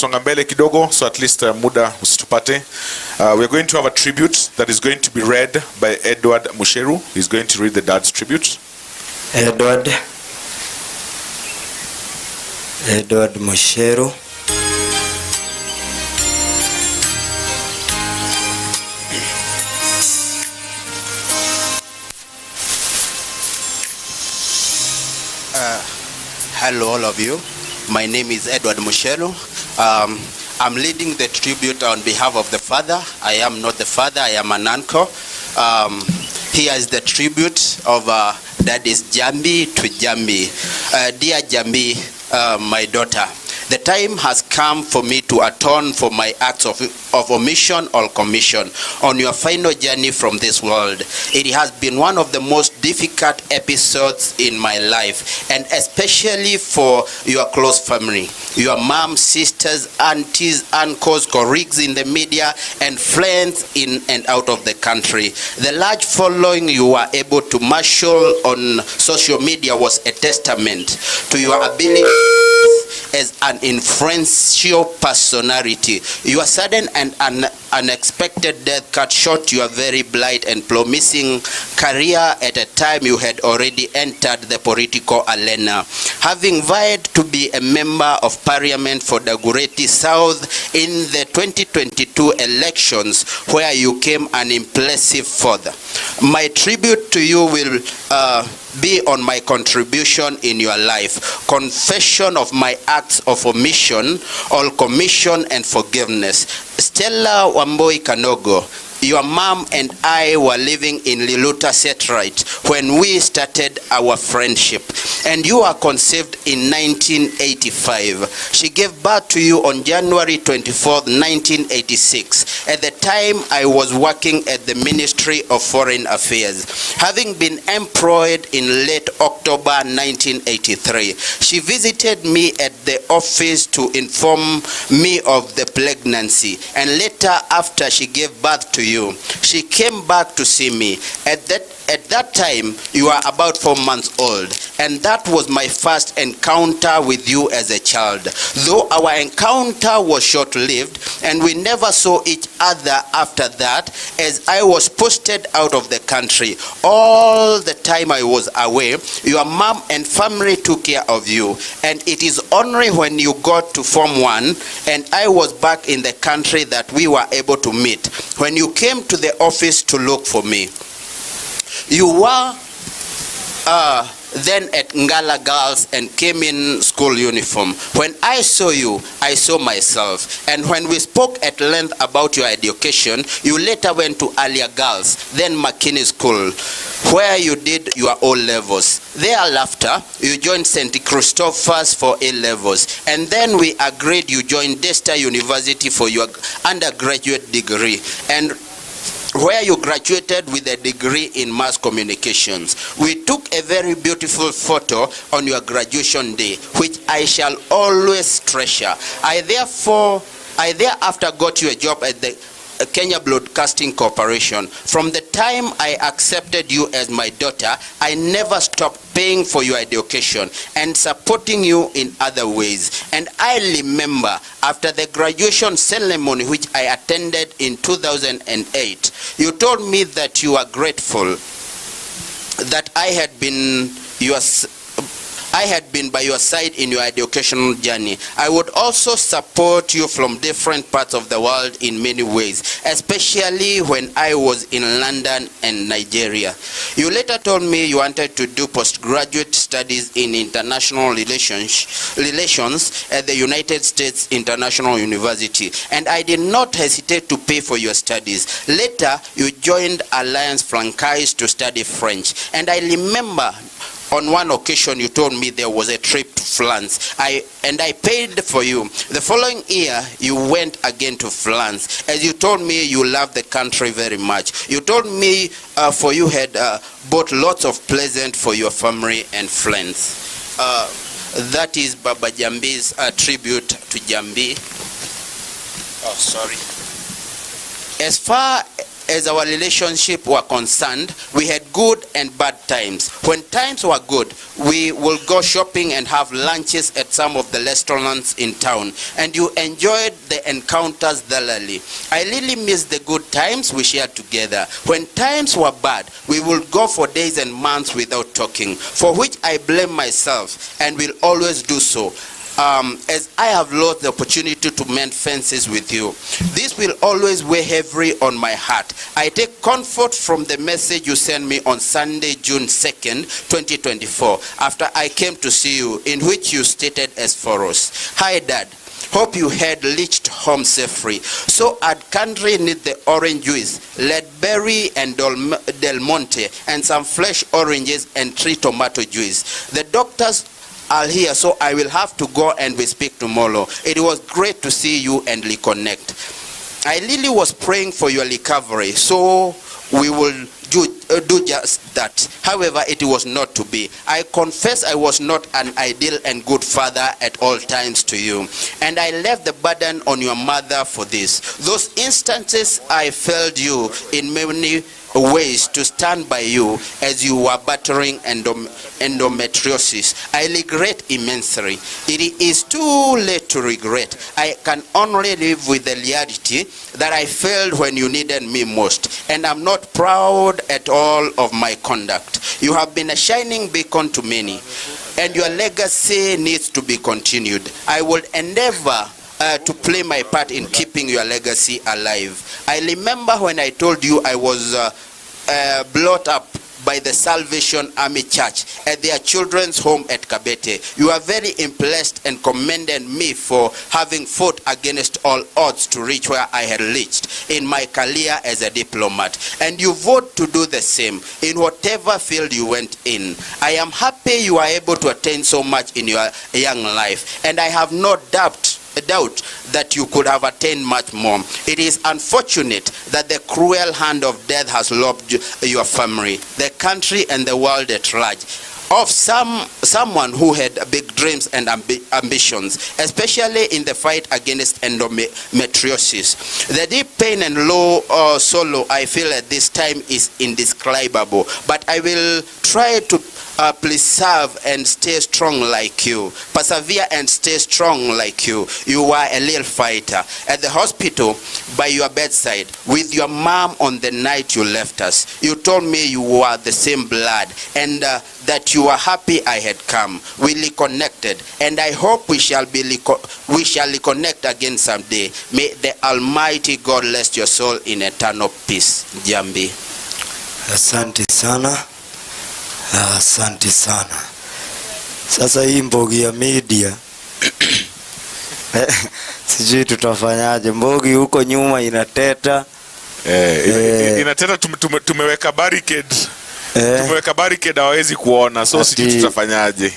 kusonga mbele kidogo, so at least muda usitupate. We're going to have a tribute that is going to be read by Edward Musheru. He's going to read the dad's tribute. Edward Musheru. Hello all of you. My name is Edward Musheru. I'm leading the tribute on behalf of the father. I am not the father, I am an uncle. Here is the tribute of Daddy's Jambi to Jambi. Dear Jambi, my daughter, the time has come for me to atone for my acts of omission or commission on your final journey from this world. It has been one of the most difficult episodes in my life, and especially for your close family, your mom, sisters, aunties, uncles, colleagues in the media, and friends in and out of the country. The large following you were able to marshal on social media was a testament to your ability as an influential personality. Your sudden and unexpected death cut short your very bright and promising career at a time you had already entered the political arena, having vied to be a member of parliament for the Dagoretti South in the 2022 elections, where you came an impressive fourth. My tribute to you will be on my contribution in your life, confession of my acts of omission, all commission and forgiveness. Stella Wamboi Kanogo, your mom and I were living in Liluta Satellite when we started our friendship, and you were conceived in 1985. She gave birth to you on January 24th, 1986. At the time, I was working at the Ministry of Foreign Affairs, having been employed in late October 1983. She visited me at the office to inform me of the pregnancy, and later, after she gave birth to you, she came back to see me. At that time, you were about 4 months old, and that was my first encounter with you as a child. Though our encounter was short-lived, and we never saw each other after that, as I was posted out of the country. All the time I was away, your mom and family took care of you, and it is only when you got to Form 1 and I was back in the country that we were able to meet, when you came to the office to look for me. You were then at Ngala Girls and came in school uniform. When I saw you, I saw myself. And when we spoke at length about your education, you later went to Alia Girls, then McKinney School, where you did your O-levels. Thereafter, you joined St. Christopher's for A-levels. And then we agreed you joined Desta University for your undergraduate degree, and where you graduated with a degree in mass communications. We took a very beautiful photo on your graduation day, which I shall always treasure. I thereafter got you a job at the Kenya Broadcasting Corporation. From the time I accepted you as my daughter, I never stopped paying for your education and supporting you in other ways. And I remember after the graduation ceremony, which I attended in 2008, you told me that you are grateful that I had been by your side in your educational journey. I would also support you from different parts of the world in many ways, especially when I was in London and Nigeria. You later told me you wanted to do postgraduate studies in international relations at the United States International University, and I did not hesitate to pay for your studies. Later, you joined Alliance Francaise to study French, and I remember on one occasion you told me there was a trip to France, and I paid for you. The following year you went again to France, as you told me you loved the country very much. You told me for you had bought lots of presents for your family and friends. That is Baba Jambi's tribute to Jambi. Oh, sorry. As far as our relationship were concerned, we had good and bad times. When times were good, we will go shopping and have lunches at some of the restaurants in town, and you enjoyed the encounters thoroughly. I really miss the good times we shared together. When times were bad, we would go for days and months without talking, for which I blame myself and will always do so. As I have lost the opportunity to mend fences with you. This will always weigh heavy on my heart. I take comfort from the message you sent me on Sunday, June 2nd, 2024, after I came to see you, in which you stated as follows. Hi, Dad. Hope you had reached home safely. So our country need the orange juice, red berry and Del Monte, and some fresh oranges and 3 tomato juice. The doctors are here, so I will have to go and we speak tomorrow. It was great to see you and reconnect. I really was praying for your recovery, so we will do just that. However, it was not to be. I confess I was not an ideal and good father at all times to you, and I left the burden on your mother for this. Those instances I failed you in many ways to stand by you as you were battling endometriosis. I regret immensely. It is too late to regret. I can only live with the reality that I failed when you needed me most, and I'm not proud at all of my conduct. You have been a shining beacon to many, and your legacy needs to be continued. I will endeavor to play my part in keeping your legacy alive. I remember when I told you I was brought up by the Salvation Army Church at their children's home at Kabete. You are very impressed and commended me for having fought against all odds to reach where I had reached in my career as a diplomat. And you vote to do the same in whatever field you went in. I am happy you are able to attain so much in your young life, and I have no doubt that you could have attained much more. It is unfortunate that the cruel hand of death has robbed your family, the country, and the world at large of someone who had big dreams and ambitions, especially in the fight against endometriosis. The deep pain and low sorrow I feel at this time is indescribable, but I will try to preserve and stay strong like you. Persevere and stay strong like you. You are a little fighter. At the hospital, by your bedside, with your mom on the night you left us, you told me you were the same blood, and that you were happy I had come. We reconnected, and I hope we shall reconnect again someday. May the Almighty God rest your soul in eternal peace. Jambi. Asante sana. Asante sana. Sasa hii mbogi ya media sijui tutafanyaje. Mbogi huko nyuma inateta. Inateta. Tumeweka barricade. Tumeweka barricade, hawezi kuona. So sijui tutafanyaje.